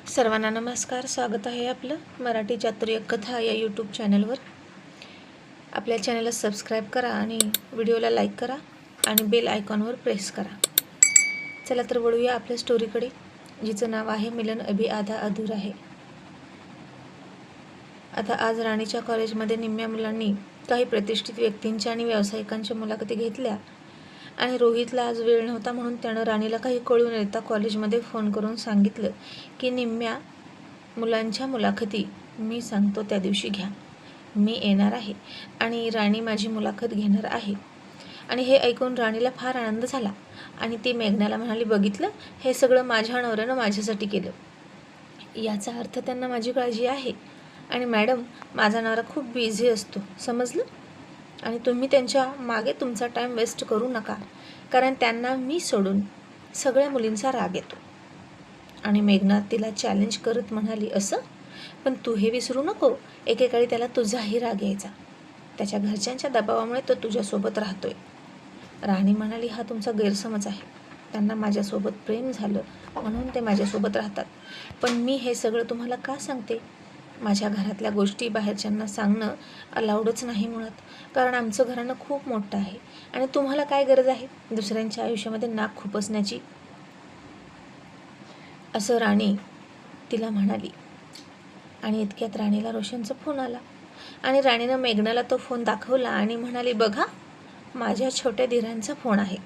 सर्वांना नमस्कार. स्वागत आहे आपलं मराठी चातुर्य कथा या यूट्यूब चॅनलवर. आपल्या चॅनलला सबस्क्राईब करा आणि व्हिडिओला लाईक करा आणि बेल आयकॉनवर प्रेस करा. चला तर वळूया आपल्या स्टोरीकडे, जिचं नाव आहे मिलन अभी आधा अधूरा है. आता आज राणीच्या कॉलेजमध्ये निम्म्या मुलांनी काही प्रतिष्ठित व्यक्तींच्या आणि व्यावसायिकांच्या मुलाखती घेतल्या आणि रोहितला आज वेळ नव्हता म्हणून त्यानं राणीला काही कळू न देता कॉलेजमध्ये फोन करून सांगितलं की निम्म्या मुलांच्या मुलाखती मी सांगतो त्या दिवशी घ्या. मी येणार आहे आणि राणी माझी मुलाखत घेणार आहे. आणि हे ऐकून राणीला फार आनंद झाला आणि ती मेघनाला म्हणाली, बघितलं, हे सगळं माझ्या नवऱ्यानं माझ्यासाठी केलं. याचा अर्थ त्यांना माझी काळजी आहे. आणि मॅडम, माझा नवरा खूप बिझी असतो, समजलं? आणि तुम्ही त्यांच्या मागे तुमचा टाईम वेस्ट करू नका, कारण त्यांना मी सोडून सगळ्या मुलींचा राग येतो. आणि मेघना तिला चॅलेंज करत म्हणाली, असं? पण तू हे विसरू नको, एकेकाळी त्याला तुझाही राग यायचा. त्याच्या घरच्यांच्या दबावामुळे तो तुझ्यासोबत राहतोय. राणी म्हणाली, हा तुमचा गैरसमज आहे. त्यांना माझ्यासोबत प्रेम झालं म्हणून ते माझ्यासोबत राहतात. पण मी हे सगळं तुम्हाला का सांगते? माझ्या घरातल्या गोष्टी बाहेरच्यांना सांगणं अलाउडच नाही मुळात, कारण आमचं घराणं खूप मोठं आहे आणि तुम्हाला काय गरज आहे दुसऱ्यांच्या आयुष्यामध्ये नाक खुपसण्याची, असं राणी तिला म्हणाली. आणि इतक्यात राणीला रोशनचा फोन आला आणि राणीनं मेघनाला तो फोन दाखवला आणि म्हणाली, बघा, माझ्या छोट्या धीरांचा फोन आहे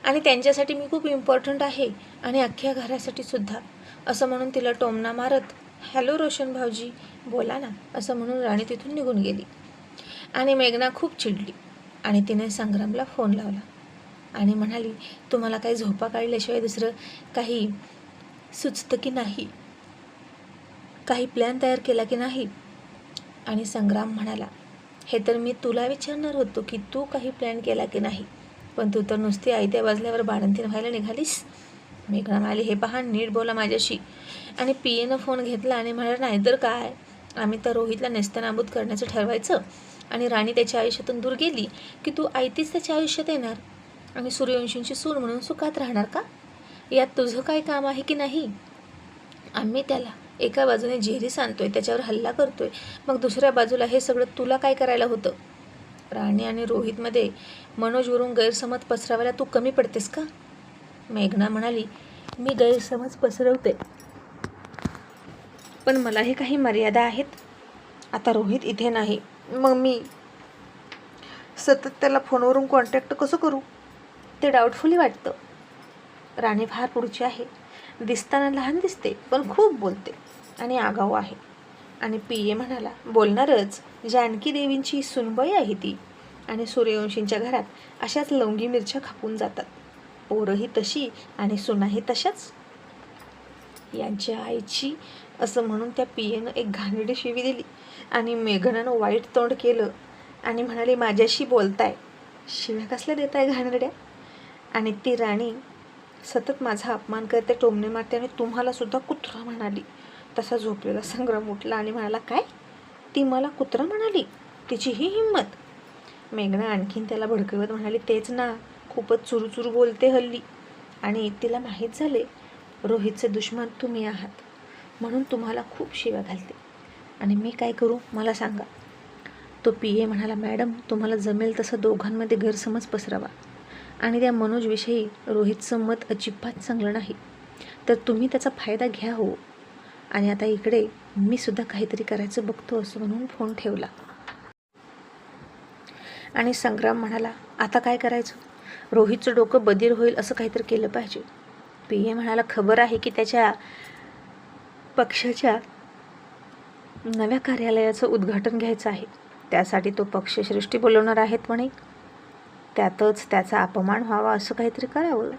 आणि त्यांच्यासाठी मी खूप इम्पॉर्टंट आहे आणि अख्ख्या घरासाठी सुद्धा, असं म्हणून तिला टोमणा मारत, हॅलो रोशन भाऊजी, बोला ना, असं म्हणून राणी तिथून निघून गेली. आणि मेघना खूप चिडली आणि तिने संग्रामला फोन लावला आणि म्हणाली, तुम्हाला काही झोपा काढल्याशिवाय दुसरं काही सुचतं की नाही? काही प्लॅन तयार केला की नाही? आणि संग्राम म्हणाला, हे तर मी तुला विचारणार होतो की तू काही प्लॅन केला की नाही, पण तू तर नुसती आयत्या वाजल्यावर बाळंतीण व्हायला निघालीस. मेघना म्हणाली, हे पहा, नीट बोला माझ्याशी. आणि पीएनं फोन घेतला आणि म्हणाला, नाहीतर काय, आम्ही तर रोहितला नेस्तनाबूत करण्याचं ठरवायचं आणि राणी त्याच्या आयुष्यातून दूर गेली की तू आयतीच त्याच्या आयुष्यात येणार आणि सूर्यवंशींची सून म्हणून सुखात राहणार का? यात तुझं काय काम आहे की नाही? आम्ही त्याला एका बाजूने झेरी सांगतोय, त्याच्यावर हल्ला करतोय, मग दुसऱ्या बाजूला हे सगळं तुला काय करायला होतं? राणी आणि रोहितमध्ये मनोजवरून गैरसमज पसरवायला तू कमी पडतेस का? मेघना म्हणाली, मी गैरसमज पसरवते, पण मलाही काही मर्यादा आहेत. आता रोहित इथे नाही, मग मी सतत त्याला फोनवरून कॉन्टॅक्ट कसं करू? ते डाऊटफुली वाटतं. राणी फार पुढची आहे, दिसताना लहान दिसते पण खूप बोलते आणि आगाऊ आहे. आणि पीए म्हणाला, बोलणारच, जानकी देवींची सुनबाई आहे ती आणि सूर्यवंशींच्या घरात अशाच लवंगी मिरच्या खपून जातात. पोरंही तशी आणि सुनाही तशाच. यांच्या आईची, असं म्हणून त्या पीएनं एक घाणेरडी शिवी दिली आणि मेघनानं वाईट तोंड केलं आणि म्हणाली, माझ्याशी बोलताय, शिव्या कसल्या देताय घाणेरड्या? आणि ती राणी सतत माझा अपमान करते, टोमणे मारते आणि तुम्हाला सुद्धा कुत्रा म्हणाली. तसा झोपलेला संग्राम उठला आणि म्हणाला, काय? ती मला कुत्रा म्हणाली? तिची ही हिंमत? मेघना आणखीन त्याला भडकवत म्हणाली, तेच ना, खूपच चुरूचुरू बोलते हल्ली आणि तिला माहीत झाले रोहितचे दुश्मन तुम्ही आहात, म्हणून तुम्हाला खूप शिव्या घालते आणि मी काय करू मला सांगा. तो पीए म्हणाला, मॅडम, तुम्हाला जमेल तसं दोघांमध्ये गैरसमज पसरावा आणि त्या मनोजविषयी रोहितचं मत अजिबात चांगलं नाही, तर तुम्ही त्याचा फायदा घ्या हो. आणि आता इकडे मी सुद्धा काहीतरी करायचं बघतो, असं म्हणून फोन ठेवला. आणि संग्राम म्हणाला, आता काय करायचं? रोहितचं डोकं बधीर होईल असं काहीतरी केलं पाहिजे. पीए म्हणाला, खबर आहे की त्याच्या पक्षाच्या नव्या कार्यालयाचं उद्घाटन घ्यायचं आहे, त्यासाठी तो पक्षश्रेष्ठी बोलवणार आहेत म्हणे, त्यातच त्याचा अपमान व्हावा असं काहीतरी करावं.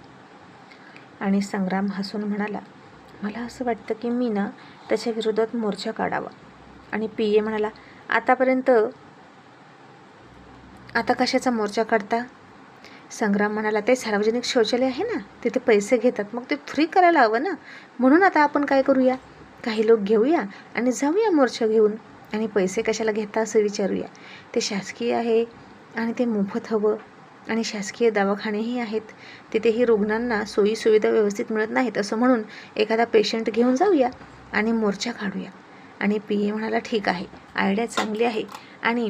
आणि संग्राम हसून म्हणाला, मला असं वाटतं की मी ना त्याच्या विरोधात मोर्चा काढावा. आणि पीए म्हणाला, आता कशाचा मोर्चा काढता? संग्राम म्हणाला, ते सार्वजनिक शौचालय आहे ना, तिथे पैसे घेतात, मग ते फ्री करायला हवं ना, म्हणून आता आपण काय करूया, काही लोक घेऊया आणि जाऊया मोर्चा घेऊन आणि पैसे कशाला घेता असं विचारूया. ते शासकीय आहे आणि ते मोफत हवं आणि शासकीय दवाखानेही आहेत, तिथेही रुग्णांना सोयीसुविधा व्यवस्थित मिळत नाहीत, असं म्हणून एखादा पेशंट घेऊन जाऊया आणि मोर्चा काढूया. आणि पी ए म्हणाला ठीक आहे, आयडिया चांगली आहे आणि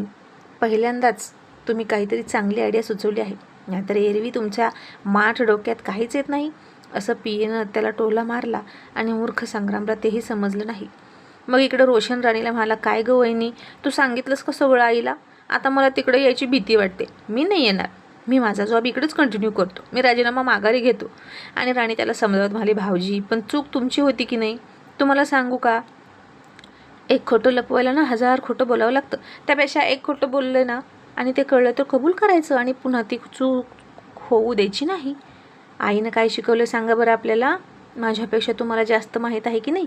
पहिल्यांदाच तुम्ही काहीतरी चांगली आयडिया सुचवली आहे, नाहीतर एरवी तुमच्या माठ डोक्यात काहीच येत नाही, असं पी एनं त्याला टोला मारला. आणि मूर्ख संग्रामला तेही समजलं नाही. मग इकडं रोशन राणीला म्हणाला, काय गं वहिनी, तू सांगितलंस का सगळं आईला? आता मला तिकडे यायची भीती वाटते. मी नाही येणार, मी माझा जॉब इकडेच कंटिन्यू करतो, मी राजीनामा माघारी घेतो. आणि राणी त्याला समजावत म्हणाली, भाऊजी पण चूक तुमची होती की नाही? तुम्हाला सांगू का, एक खोटं लपवायला ना 1000 खोटं बोलावं लागतं. त्यापेक्षा एक खोटं बोललं ना आणि ते कळलं तर कबूल करायचं आणि पुन्हा ती चूक होऊ द्यायची नाही. आईनं काय शिकवलं सांगा बरं आपल्याला? माझ्यापेक्षा तुम्हाला जास्त माहीत आहे की नाही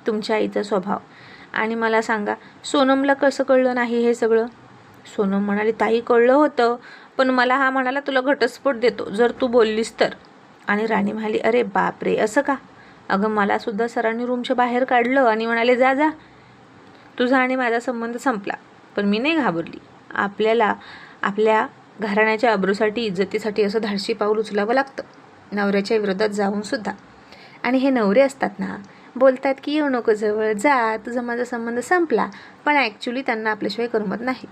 तुमच्या आईचा स्वभाव. आणि मला सांगा, सोनमला कसं कळलं नाही हे सगळं? सोनम म्हणाली, ताई कळलं होतं, पण मला हा म्हणाला तुला घटस्फोट देतो जर तू बोललीस तर. आणि राणी म्हणाली, अरे बापरे, असं का? अगं मलासुद्धा सरांनी रूमच्या बाहेर काढलं आणि म्हणाले, जा जा, तुझा आणि माझा संबंध संपला. पण मी नाही घाबरली. आपल्याला आपल्या घराण्याच्या अब्रूसाठी, इज्जतीसाठी असं धाडसी पाऊल उचलावं लागतं, नवऱ्याच्या विरोधात जाऊन सुद्धा. आणि हे नवरे असतात ना, बोलतात की येऊ नको जवळ, जा, तुझा माझा संबंध संपला, पण ॲक्च्युली त्यांना आपल्याशिवाय करमत नाही.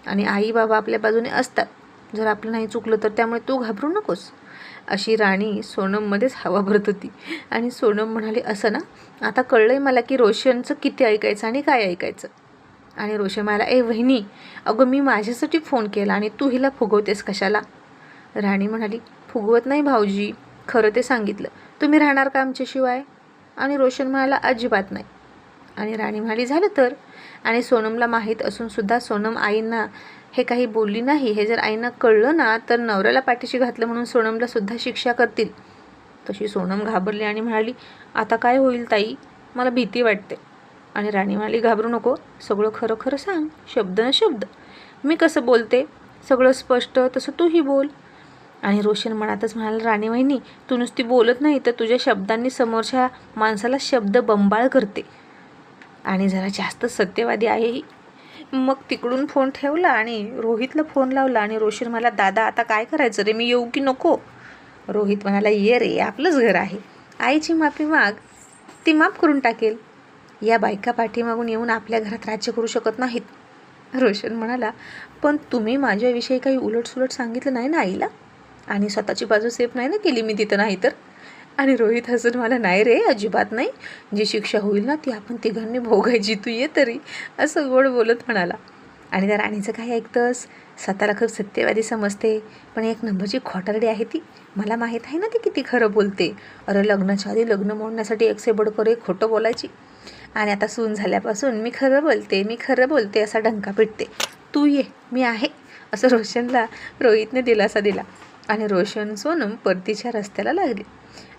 आणि आई बाबा आपल्या बाजूने असतात, जर आपलं नाही चुकलं तर, त्यामुळे तू घाबरू नकोस. अशी राणी सोनममध्येच हवा भरत होती. आणि सोनम म्हणाली, असं ना, आता कळलंय मला की रोशनचं किती ऐकायचं आणि काय ऐकायचं. आणि रोशन म्हणाला, ए वहिनी, अगं मी माझ्यासाठी फोन केला आणि तू हिला फुगवतेस कशाला? राणी म्हणाली, फुगवत नाही भाऊजी, खरं ते सांगितलं. तुम्ही राहणार का आमच्याशिवाय? आणि रोशन म्हणाला, अजिबात नाही. आणि राणी म्हणाली, झालं तर. आणि सोनमला माहीत असूनसुद्धा सोनम आईंना हे काही बोलली नाही. हे जर आईंना कळलं ना तर नवऱ्याला पाठीशी घातलं म्हणून सोनमला सुद्धा शिक्षा करतील. तशी सोनम घाबरली आणि म्हणाली, आता काय होईल ताई, मला भीती वाटते. आणि राणी म्हणाली, घाबरू नको, सगळं खरं खरं सांग, शब्द न शब्द. मी कसं बोलते सगळं स्पष्ट, तसं तूही बोल. आणि रोशन मनातच म्हणाला, राणी वहिनी, तू नुसती बोलत नाही तर तुझ्या शब्दांनी समोरच्या माणसाला शब्द बंबाळ करते आणि जरा जास्त सत्यवादी आहे ही. मग तिकडून फोन ठेवला आणि रोहितला फोन लावला. आणि रोशन म्हणाला, दादा आता काय करायचं रे, मी येऊ की नको? रोहित म्हणाला, ये रे, आपलंच घर आहे, आईची माफी माग, ती माफ करून टाकेल. या बायका पाठीमागून येऊन आपल्या घरात राज्य करू शकत नाहीत. रोशन म्हणाला, पण तुम्ही माझ्याविषयी काही उलटसुलट सांगितलं नाही ना आईला? आणि स्वतःची बाजू सेफ नाही ना केली मी तिथं, नाही तर? आणि रोहित हसून मला, नाही रे, अजिबात नाही, जी शिक्षा होईल ना ती आपण तिघांनी भोगायची, तू ये तरी, असं गोड बोलत म्हणाला. आणि त्या राणीचं काय ऐकतंस, स्वतःला खूप सत्यवादी समजते, पण एक नंबरची खोटारडी आहे ती. मला माहीत आहे ना ती किती खरं बोलते. अरे लग्नाच्या आधी लग्न मोडण्यासाठी एकसे बडकर एक खोटं बोलायची, आणि आता सून झाल्यापासून मी खरं बोलते असा डंका पिटते. तू ये, मी आहे, असं रोहितने दिलासा दिला. आणि रोशन सोनम परतीच्या रस्त्याला लागले.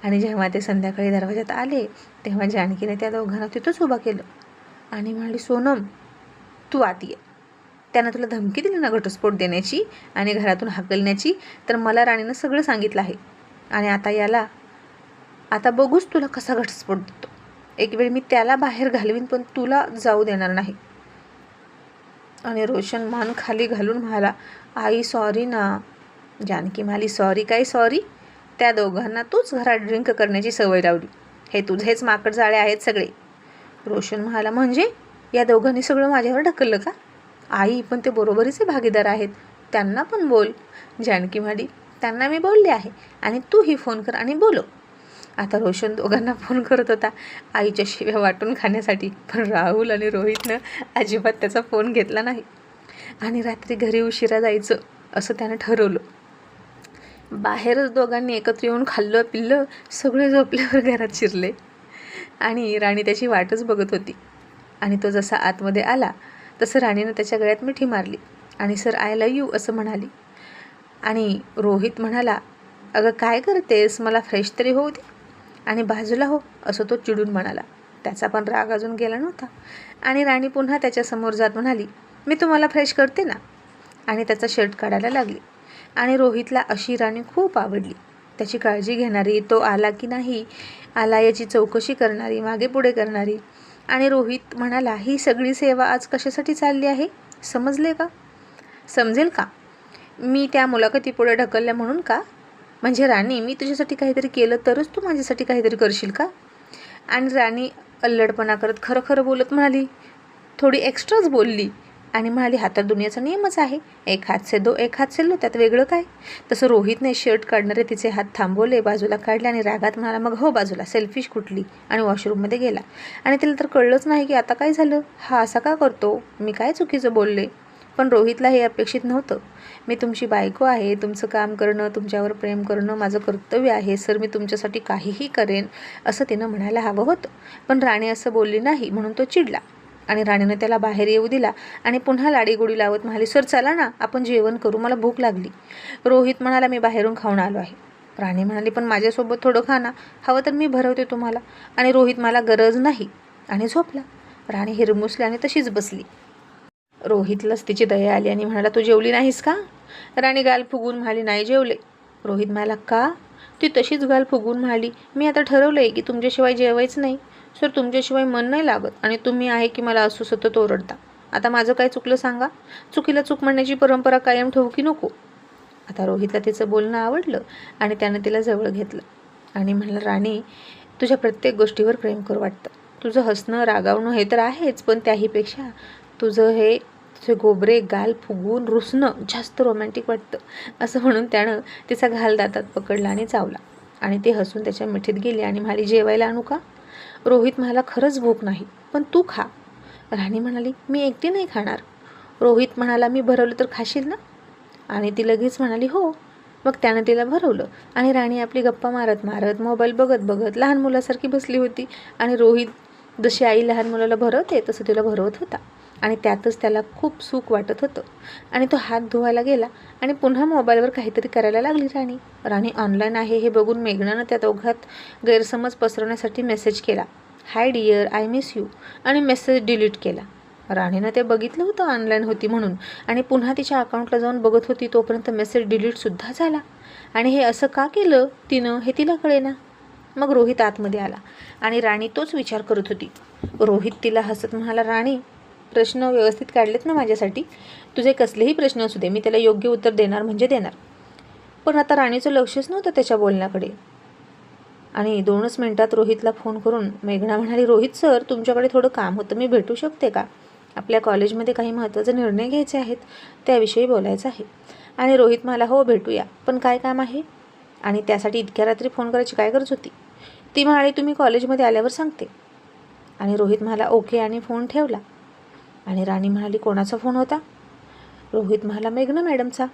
आणि जेव्हा ते संध्याकाळी दरवाजात आले तेव्हा जानकीने त्या दोघांना तिथंच उभा केलं आणि म्हणाली, सोनम तू आत ये. त्यानं तुला धमकी दिली ना घटस्फोट देण्याची आणि घरातून हाकलण्याची, तर मला राणीनं सगळं सांगितलं आहे. आणि आता बघूच तुला कसा घटस्फोट देतो. एक वेळ मी त्याला बाहेर घालवीन, पण तुला जाऊ देणार नाही. आणि रोशन मान खाली घालून म्हणाला, आई सॉरी ना. जानकी म्हणाली, सॉरी काय सॉरी, त्या दोघांना तूच घरात ड्रिंक करण्याची सवय लावली, हे तुझेच माकड जाळे आहेत सगळे. रोशन म्हणाला, म्हणजे या दोघांनी सगळं माझ्यावर ढकललं का? आई, पण ते बरोबरीचे भागीदार आहेत, त्यांना पण बोल. जानकी म्हणाली, त्यांना मी बोलले आहे आणि तूही फोन कर आणि बोलो. आता रोशन दोघांना फोन करत होता आईच्या शिव्या वाटून खाण्यासाठी, पण राहुल आणि रोहितनं अजिबात त्याचा फोन घेतला नाही. आणि रात्री घरी उशिरा जायचं असं त्यानं ठरवलं. बाहेरच दोघांनी एकत्र येऊन खाल्लं पिल्लं, सगळे झोपल्यावर घरात शिरले. आणि राणी त्याची वाटच बघत होती. आणि तो जसा आतमध्ये आला तसं राणीनं त्याच्या गळ्यात मिठी मारली आणि सर आय लव्ह यू असं म्हणाली. आणि रोहित म्हणाला, अगं काय करतेस, मला फ्रेश तरी होऊ दे. आणि बाजूला हो असं तो चिडून म्हणाला. त्याचा पण राग अजून गेला नव्हता. आणि राणी पुन्हा त्याच्यासमोर जात म्हणाली, मी तुम्हाला फ्रेश करते ना. आणि त्याचा शर्ट काढायला लागली. आणि रोहितला अशी राणी खूप आवडली, त्याची काळजी घेणारी, तो आला की नाही आला याची चौकशी करणारी, मागे पुढे करणारी. आणि रोहित म्हणाला, ही सगळी सेवा आज कशासाठी चालली आहे समजेल का? मी त्या मुलाखतीपुढे ढकलल्या म्हणून का? म्हणजे राणी, मी तुझ्यासाठी काहीतरी केलं तरच तू माझ्यासाठी काहीतरी करशील का? आणि राणी अल्लडपणा करत खरं खरं बोलत म्हणाली, थोडी एक्स्ट्राच बोलली आणि म्हणाली, हा तर दुनियाचा नियमच आहे, एक हात से दो एक हात से लो, त्यात वेगळं काय. तसं रोहितने शर्ट काढणारे तिचे हात थांबवले, बाजूला काढले आणि रागात म्हणाला, मग हो बाजूला, सेल्फिश कुठली, आणि वॉशरूममध्ये गेला. आणि तिला तर कळलंच नाही की आता काय झालं, हा असा का करतो, मी काय चुकीचं बोलले. पण रोहितला हे अपेक्षित नव्हतं. मी तुमची बायको आहे, तुमचं काम करणं, तुमच्यावर प्रेम करणं माझं कर्तव्य आहे सर, मी तुमच्यासाठी काहीही करेन असं तिनं म्हणायला हवं होतं. पण राणी असं बोलली नाही म्हणून तो चिडला आणि राणीनं त्याला बाहेर येऊ दिला आणि पुन्हा लाडीगोडी लावत म्हणाली, सर चला ना, आपण जेवण करू, मला भूक लागली. रोहित म्हणाला, मी बाहेरून खाऊन आलो आहे. राणी म्हणाली, पण माझ्यासोबत थोडं खा ना, हवं तर मी भरवते तुम्हाला. आणि रोहित, मला गरज नाही, आणि झोपला. राणी हिरमुसली आणि तशीच बसली. रोहितलाच तिची दया आली आणि म्हणाला, तू जेवली नाहीस का. राणी गाल फुगून म्हणाली, नाही जेवले. रोहित म्हणाला, का. ती तशीच गाल फुगून म्हणाली, मी आता ठरवलं आहे की तुमच्याशिवाय जेवायचं नाही सर, तुमच्याशिवाय मन नाही लागत आणि तुम्ही आहे की मला असं सतत ओरडता. आता माझं काय चुकलं सांगा, चुकीला चूक म्हणण्याची परंपरा कायम ठेवू की नको. आता रोहितला तिचं बोलणं आवडलं आणि त्यानं तिला जवळ घेतलं आणि म्हणलं, राणी, तुझ्या प्रत्येक गोष्टीवर प्रेम करू वाटतं. तुझं हसणं, रागावणं हे तर आहेच, पण त्याहीपेक्षा तुझे गोबरे गाल फुगून रुसणं जास्त रोमॅन्टिक वाटतं. असं म्हणून त्यानं तिचा घाल दातात पकडला आणि चावला आणि ती हसून त्याच्या मिठीत गेली आणि म्हणाली, जेवायला आणू का. रोहित म्हणाला, खरंच भूक नाही, पण तू खा. राणी म्हणाली, मी एकटी नाही खाणार. रोहित म्हणाला, मी भरवलं तर खाशील ना. आणि ती लगेच म्हणाली, हो. मग त्यानं तिला भरवलं आणि राणी आपली गप्पा मारत मारत मोबाईल बघत बघत लहान मुलासारखी बसली होती आणि रोहित जशी आई लहान मुलाला भरवते तसं तिला भरवत होता आणि त्यातच त्याला खूप सुख वाटत होतं. आणि तो हात धुवायला गेला आणि पुन्हा मोबाईलवर काहीतरी करायला लागली. राणी ऑनलाईन आहे हे बघून मेघनानं त्या दोघात गैरसमज पसरवण्यासाठी मेसेज केला, hi dear, I miss you, आणि मेसेज डिलीट केला. राणीनं ते बघितलं होतं ऑनलाईन होती म्हणून आणि पुन्हा तिच्या अकाउंटला जाऊन बघत होती, तोपर्यंत मेसेज डिलीटसुद्धा झाला. आणि हे असं का केलं तिनं हे तिला कळेना. मग रोहित आतमध्ये आला आणि राणी तोच विचार करत होती. रोहित तिला हसत म्हणाला, राणी, प्रश्न व्यवस्थित काढलेत ना माझ्यासाठी, तुझे कसलेही प्रश्न असू दे, मी त्याला योग्य उत्तर देणार म्हणजे देणार. पण आता राणीचं लक्षच नव्हतं त्याच्या बोलण्याकडे. आणि 2च मिनिटात रोहितला फोन करून मेघना म्हणाली, रोहित सर, तुमच्याकडे थोडं काम होतं, मी भेटू शकते का. आपल्या कॉलेजमध्ये काही महत्त्वाचे निर्णय घ्यायचे आहेत, त्याविषयी बोलायचं आहे. आणि रोहित म्हणाला, हो भेटूया, पण काय काम आहे. आणि त्यासाठी इतक्या रात्री फोन करायची काय गरज होती. ती म्हणाली, तुम्ही कॉलेजमध्ये आल्यावर सांगते. आणि रोहित म्हणाला, ओके, आणि फोन ठेवला. आणि राणी म्हणाली, कोणाचा फोन होता. रोहित म्हणाला, मेघना मॅडमचा,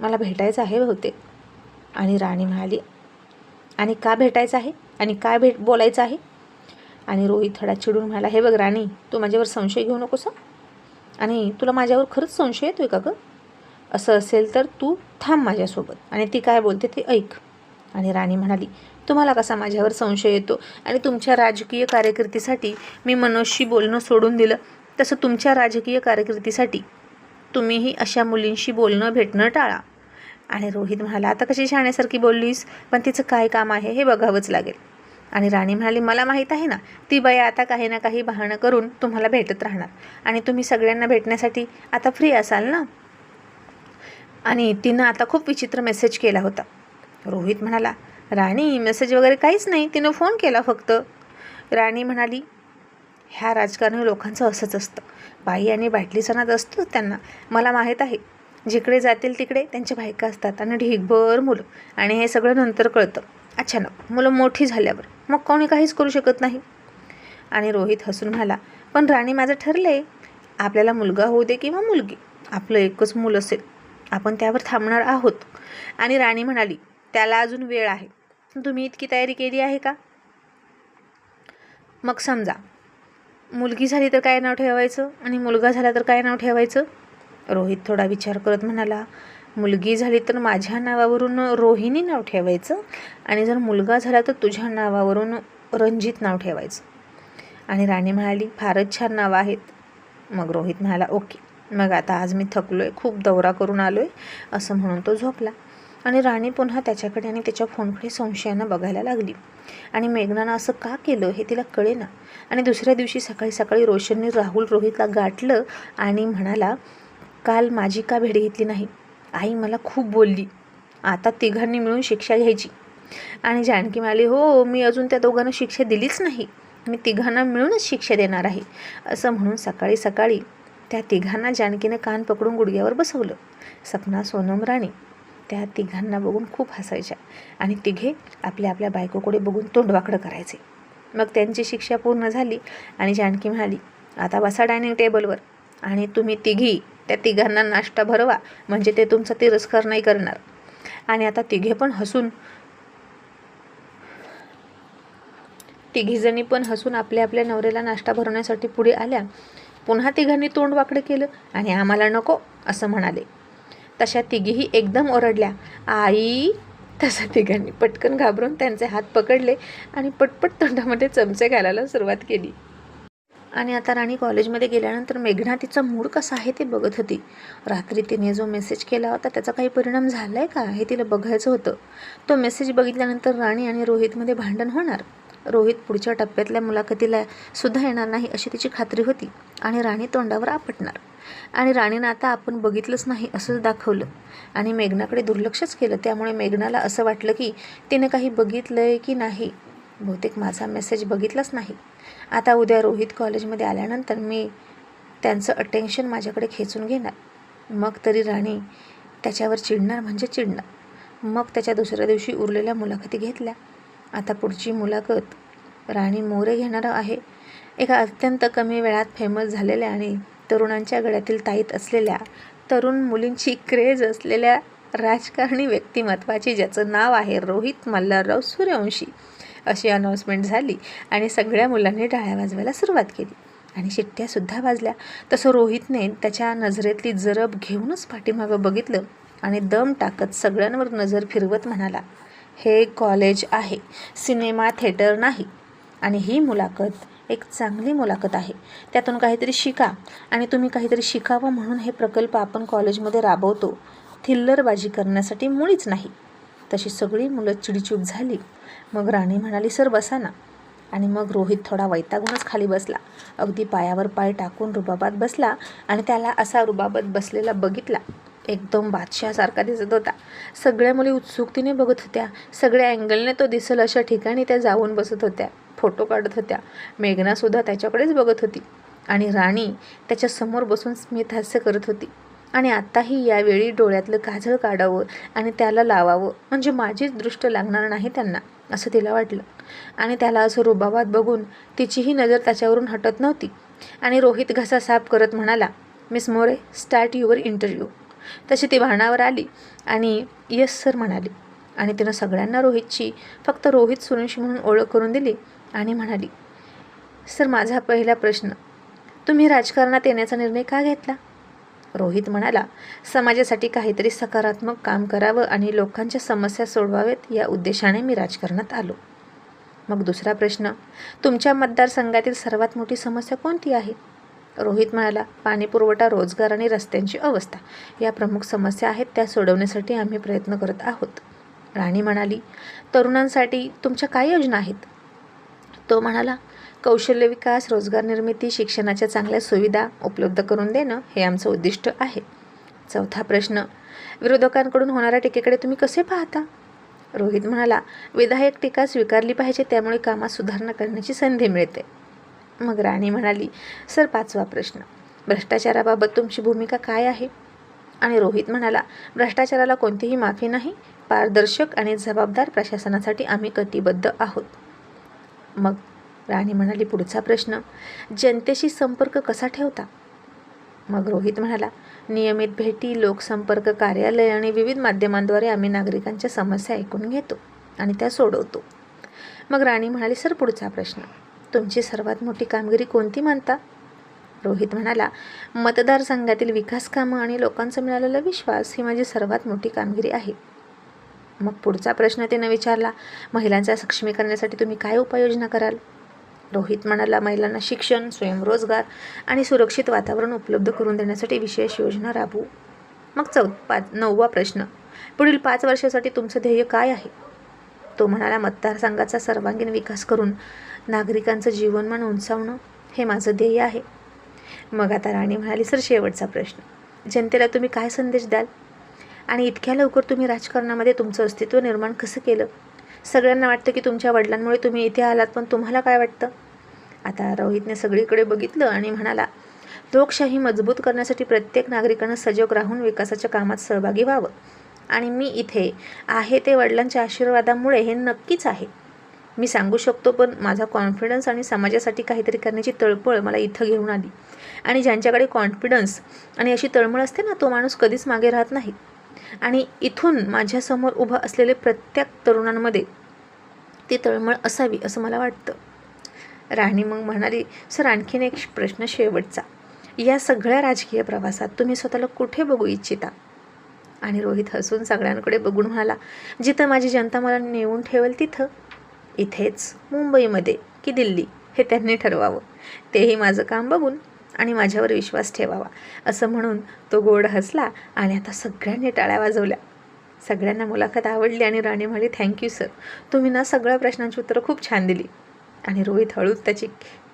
मला भेटायचं आहे बहुतेक. आणि राणी म्हणाली, आणि का भेटायचं आहे आणि काय बोलायचं आहे. आणि रोहित थोडा चिडून म्हणाला, हे बघ राणी, तू माझ्यावर संशय घेऊ नकोस, आणि तुला माझ्यावर खरंच संशय येतोय का गं. असं असेल तर तू थांब माझ्यासोबत आणि ती काय बोलते ते ऐक. आणि राणी म्हणाली, तुम्हाला कसा माझ्यावर संशय येतो, आणि तुमच्या राजकीय कारकिर्दीसाठी मी मनोजशी बोलणं सोडून दिलं, तसं तुमच्या राजकीय कारकिर्दीसाठी तुम्हीही अशा मुलींशी बोलणं भेटणं टाळा. आणि रोहित म्हणाला, आता कशी शाण्यासारखी बोललीस, पण तिचं काय काम आहे हे बघावंच लागेल. आणि राणी म्हणाली, मला माहीत आहे ना, ती बाई आता काही ना काही बहाणं करून तुम्हाला भेटत राहणार आणि तुम्ही सगळ्यांना भेटण्यासाठी आता फ्री असाल ना. आणि तिनं आता खूप विचित्र मेसेज केला होता. रोहित म्हणाला, राणी, मेसेज वगैरे काहीच नाही, तिनं फोन केला फक्त. राणी म्हणाली, ह्या राजकारणी लोकांचं असंच असतं, बाई आणि बाटली सणात असतंच त्यांना, मला माहीत आहे. जिकडे जातील तिकडे त्यांच्या बायका असतात आणि ढीगभर मुलं, आणि हे सगळं नंतर कळतं अचानक, मुलं मोठी झाल्यावर, मग कोणी काहीच करू शकत नाही. आणि रोहित हसून म्हणाला, पण राणी, माझं ठरलं आहे, आपल्याला मुलगा होऊ दे किंवा मुलगी, आपलं एकच मूल असेल, आपण त्यावर थांबणार आहोत. आणि राणी म्हणाली, त्याला अजून वेळ आहे, तुम्ही इतकी तयारी केली आहे का. मग समजा मुलगी झाली तर काय नाव ठेवायचं आणि मुलगा झाला तर काय नाव ठेवायचं. रोहित थोडा विचार करत म्हणाला, मुलगी झाली तर माझ्या नावावरून रोहिणी नाव ठेवायचं, आणि जर मुलगा झाला तर तुझ्या नावावरून रणजित नाव ठेवायचं. आणि राणी म्हणाली, फारच छान नावं आहेत. मग रोहित म्हणाला, ओके, मग आता आज मी थकलो आहे, खूप दौरा करून आलो आहे, असं म्हणून तो झोपला. आणि राणी पुन्हा त्याच्याकडे आणि त्याच्या फोनकडे संशयानं बघायला लागली. आणि मेघनानं असं का केलं हे तिला कळेना. आणि दुसऱ्या दिवशी सकाळी सकाळी रोशनने रोहितला गाठलं आणि म्हणाला, काल माझी का भेट घेतली नाही. आई मला खूप बोलली, आता तिघांनी मिळून शिक्षा घ्यायची. आणि जानकी म्हणाली, हो, मी अजून त्या दोघांना शिक्षा दिलीच नाही, मी तिघांना मिळूनच शिक्षा देणार आहे, असं म्हणून सकाळी सकाळी त्या तिघांना जानकीने कान पकडून गुडघ्यावर बसवलं. सपना, सोनम, राणी त्या तिघांना बघून खूप हसायच्या आणि तिघे आपल्या आपल्या बायकोकडे बघून तोंडवाकडं करायचे. मग त्यांची शिक्षा पूर्ण झाली आणि जानकी म्हणाली, आता बसा डायनिंग टेबलवर आणि तुम्ही तिघी त्या तिघांना नाश्ता भरवा, म्हणजे ते तुमचा तिरस्कार नाही करणार. आणि आता तिघीजणी पण हसून आपल्या आपल्या नवऱ्याला नाश्ता भरवण्यासाठी पुढे आल्या. पुन्हा तिघांनी तोंड वाकडं केलं आणि आम्हाला नको असं म्हणाले. तशा तिघीही एकदम ओरडल्या, आई. तशा तिघांनी पटकन घाबरून त्यांचे हात पकडले आणि पटपट तोंडामध्ये चमचे घालायला सुरुवात केली. आणि आता राणी कॉलेजमध्ये गेल्यानंतर मेघना तिचा मूड कसा आहे ते बघत होती. रात्री तिने जो मेसेज केला होता त्याचा काही परिणाम झाला आहे का हे तिला बघायचं होतं. तो मेसेज बघितल्यानंतर राणी आणि रोहितमध्ये भांडण होणार. रोहित पुढच्या टप्प्यातल्या मुलाखतीला सुद्धा येणार नाही अशी तिची खात्री होती आणि राणी तोंडावर आपटणार. आणि राणीनं आता आपण बघितलंच नाही असंच दाखवलं आणि मेघनाकडे दुर्लक्षच केलं. त्यामुळे मेघनाला असं वाटलं की तिने काही बघितलं आहे की नाही. बहुतेक माझा मेसेज बघितलाच नाही. आता उद्या रोहित कॉलेजमध्ये आल्यानंतर मी त्यांचं अटेन्शन माझ्याकडे खेचून घेणार. मग तरी राणी त्याच्यावर चिडणार म्हणजे चिडणार. मग त्याच्या दुसऱ्या दिवशी उरलेल्या मुलाखती घेतल्या. आता पुढची मुलाखत राणी मोरे घेणार आहे. एका अत्यंत कमी वेळात फेमस झालेल्या आणि तरुणांच्या गळ्यातील ताईत असलेल्या, तरुण मुलींची क्रेज असलेल्या राजकारणी व्यक्तिमत्वाची, ज्याचं नाव आहे रोहित मल्हारराव सूर्यवंशी, अशी अनाऊन्समेंट झाली आणि सगळ्या मुलांनी टाळ्या वाजवायला सुरुवात केली आणि शिट्ट्यासुद्धा वाजल्या. तसं रोहितने त्याच्या नजरेतली जरब घेऊनच पाठीमागं बघितलं आणि दम टाकत सगळ्यांवर नजर फिरवत म्हणाला, हे कॉलेज आहे, सिनेमा थिएटर नाही. आणि ही मुलाखत एक चांगली मुलाखत आहे. त्यातून काहीतरी शिका आणि तुम्ही काहीतरी शिकावं म्हणून हे प्रकल्प आपण कॉलेजमध्ये राबवतो, थिल्लरबाजी करण्यासाठी मुळीच नाही. तशी सगळी मुलं चिडीचूप झाली. मग राणी म्हणाली, सर बसा ना. आणि मग रोहित थोडा वैतागूनच खाली बसला. अगदी पायावर पाय टाकून रुबाबात बसला आणि त्याला असा रुबाबात बसलेला बघितला एकदम बादशाहसारखा दिसत होता. सगळ्या मुली उत्सुकतेने बघत होत्या. सगळ्या अँगलने तो दिसेल अशा ठिकाणी त्या जाऊन बसत होत्या, फोटो काढत होत्या. मेघनासुद्धा त्याच्याकडेच बघत होती आणि राणी त्याच्यासमोर बसून स्मित हास्य करत होती. आणि आत्ताही यावेळी डोळ्यातलं काजळ काढावं आणि त्याला लावावं म्हणजे माझीच दृष्ट लागणार नाही त्यांना, असं तिला वाटलं. आणि त्याला असं रुबाबात बघून तिचीही नजर त्याच्यावरून हटत नव्हती. आणि रोहित घसा साफ करत म्हणाला, miss More, start your interview. तशी ती भानावर आली आणि येस सर म्हणाली. आणि तिनं सगळ्यांना रोहितची, फक्त रोहित सूर्यवंशी म्हणून ओळख करून दिली आणि म्हणाली, सर माझा पहिला प्रश्न, तुम्ही राजकारणात येण्याचा निर्णय का घेतला? रोहित म्हणाला, समाजासाठी काहीतरी सकारात्मक काम करावं आणि लोकांच्या समस्या सोडवावेत या उद्देशाने मी राजकारणात आलो. मग दुसरा प्रश्न, तुमच्या मतदारसंघातील सर्वात मोठी समस्या कोणती आहे? रोहित म्हणाला, पाणीपुरवठा, रोजगार आणि रस्त्यांची अवस्था या प्रमुख समस्या आहेत. त्या सोडवण्यासाठी आम्ही प्रयत्न करत आहोत. राणी म्हणाली, तरुणांसाठी तुमच्या काय योजना आहेत? तो म्हणाला, कौशल्य विकास, रोजगार निर्मिती, शिक्षणाच्या चांगल्या सुविधा उपलब्ध करून देणं हे आमचं उद्दिष्ट आहे. चौथा प्रश्न, विरोधकांकडून होणाऱ्या टीकेकडे तुम्ही कसे पाहता? रोहित म्हणाला, विधायक टीका स्वीकारली पाहिजे, त्यामुळे कामात सुधारणा करण्याची संधी मिळते. मग राणी म्हणाली, सर पाचवा प्रश्न, भ्रष्टाचाराबाबत तुमची भूमिका काय आहे? आणि रोहित म्हणाला, भ्रष्टाचाराला कोणतीही माफी नाही. पारदर्शक आणि जबाबदार प्रशासनासाठी आम्ही कटिबद्ध आहोत. मग राणी म्हणाली, पुढचा प्रश्न, जनतेशी संपर्क कसा ठेवता? मग रोहित म्हणाला, नियमित भेटी, लोकसंपर्क कार्यालय आणि विविध माध्यमांद्वारे आम्ही नागरिकांच्या समस्या ऐकून घेतो आणि त्या सोडवतो. मग राणी म्हणाली, सर पुढचा प्रश्न, तुमची सर्वात मोठी कामगिरी कोणती मानता? रोहित म्हणाला, मतदारसंघातील विकास कामं आणि लोकांचा मिळालेला विश्वास ही माझी सर्वात मोठी कामगिरी आहे. मग पुढचा प्रश्न त्यानं विचारला, महिलांच्या सक्षमीकरणासाठी तुम्ही काय उपाययोजना कराल? रोहित म्हणाला, महिलांना शिक्षण, स्वयंरोजगार आणि सुरक्षित वातावरण उपलब्ध करून देण्यासाठी विशेष योजना राबवू. मग 9वा प्रश्न, पुढील 5 वर्षासाठी तुमचं ध्येय काय आहे? तो म्हणाला, मतदारसंघाचा सर्वांगीण विकास करून नागरिकांचं जीवनमान उंचावणं हे माझं ध्येय आहे. मग आता राणी म्हणाली, सर शेवटचा प्रश्न, जनतेला तुम्ही काय संदेश द्याल? आणि इतक्या लवकर तुम्ही राजकारणामध्ये तुमचं अस्तित्व निर्माण कसं केलं? सगळ्यांना वाटतं की तुमच्या वडिलांमुळे तुम्ही इथे आलात, पण तुम्हाला काय वाटतं? आता रोहितने सगळीकडे बघितलं आणि म्हणाला, लोकशाही मजबूत करण्यासाठी प्रत्येक नागरिकानं सजग राहून विकासाच्या कामात सहभागी व्हावं. आणि मी इथे आहे ते वडिलांच्या आशीर्वादामुळे हे नक्कीच आहे. मी सांगू शकतो, पण माझा कॉन्फिडन्स आणि समाजासाठी काहीतरी करण्याची तळमळ मला इथं घेऊन आली. आणि ज्यांच्याकडे कॉन्फिडन्स आणि अशी तळमळ असते ना, तो माणूस कधीच मागे राहत नाही. आणि इथून माझ्यासमोर उभं असलेले प्रत्येक तरुणांमध्ये ती तळमळ असावी असं मला वाटतं. राणी मग म्हणाली, सर आणखीन एक प्रश्न शेवटचा. या सगळ्या राजकीय प्रवासात तुम्ही स्वतःला कुठे बघू इच्छिता? आणि रोहित हसून सगळ्यांकडे बघून म्हणाला, जिथं माझी जनता मला नेऊन ठेवेल तिथं. इथेच, मुंबईमध्ये की दिल्ली हे त्यांनी ठरवावं. तेही माझं काम बघून आणि माझ्यावर विश्वास ठेवावा. असं म्हणून तो गोड हसला आणि आता सगळ्यांनी टाळ्या वाजवल्या. सगळ्यांना मुलाखत आवडली आणि राणी म्हणाली, थँक्यू सर, तुम्ही ना सगळ्या प्रश्नांची उत्तरं खूप छान दिली. आणि रोहित हळूच त्याची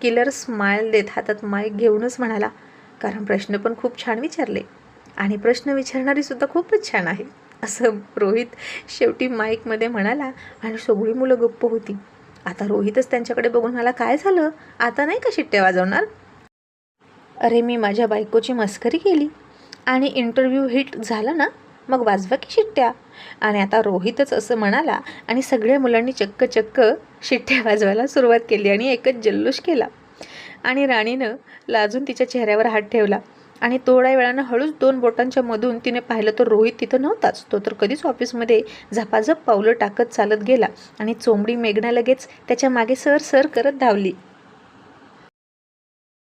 किलर स्माईल देत हातात माईक घेऊनच म्हणाला, कारण प्रश्न पण खूप छान विचारले आणि प्रश्न विचारणारीसुद्धा खूपच छान आहे. असं रोहित शेवटी माईकमध्ये म्हणाला आणि सगळी मुलं गप्प होती. आता रोहितच त्यांच्याकडे बघून म्हणाला, काय झालं, आता नाही का शिट्ट्या वाजवणार? अरे मी माझ्या बायकोची मस्करी केली आणि इंटरव्ह्यू हिट झाला ना, मग वाजवा की शिट्ट्या. आणि आता रोहितच असं म्हणाला आणि सगळ्या मुलांनी चक्क चक्क शिट्ट्या वाजवायला सुरुवात केली आणि एकच जल्लोष केला. आणि राणीनं लाजून तिच्या चेहऱ्यावर हात ठेवला आणि थोड्या वेळानं हळूच 2 बोटांच्या मधून तिने पाहिलं तर रोहित तिथं नव्हताच. तो तर कधीच ऑफिसमध्ये झपाझप पावलं टाकत चालत गेला आणि चोंबडी मेघना लगेच त्याच्या मागे सर सर करत धावली.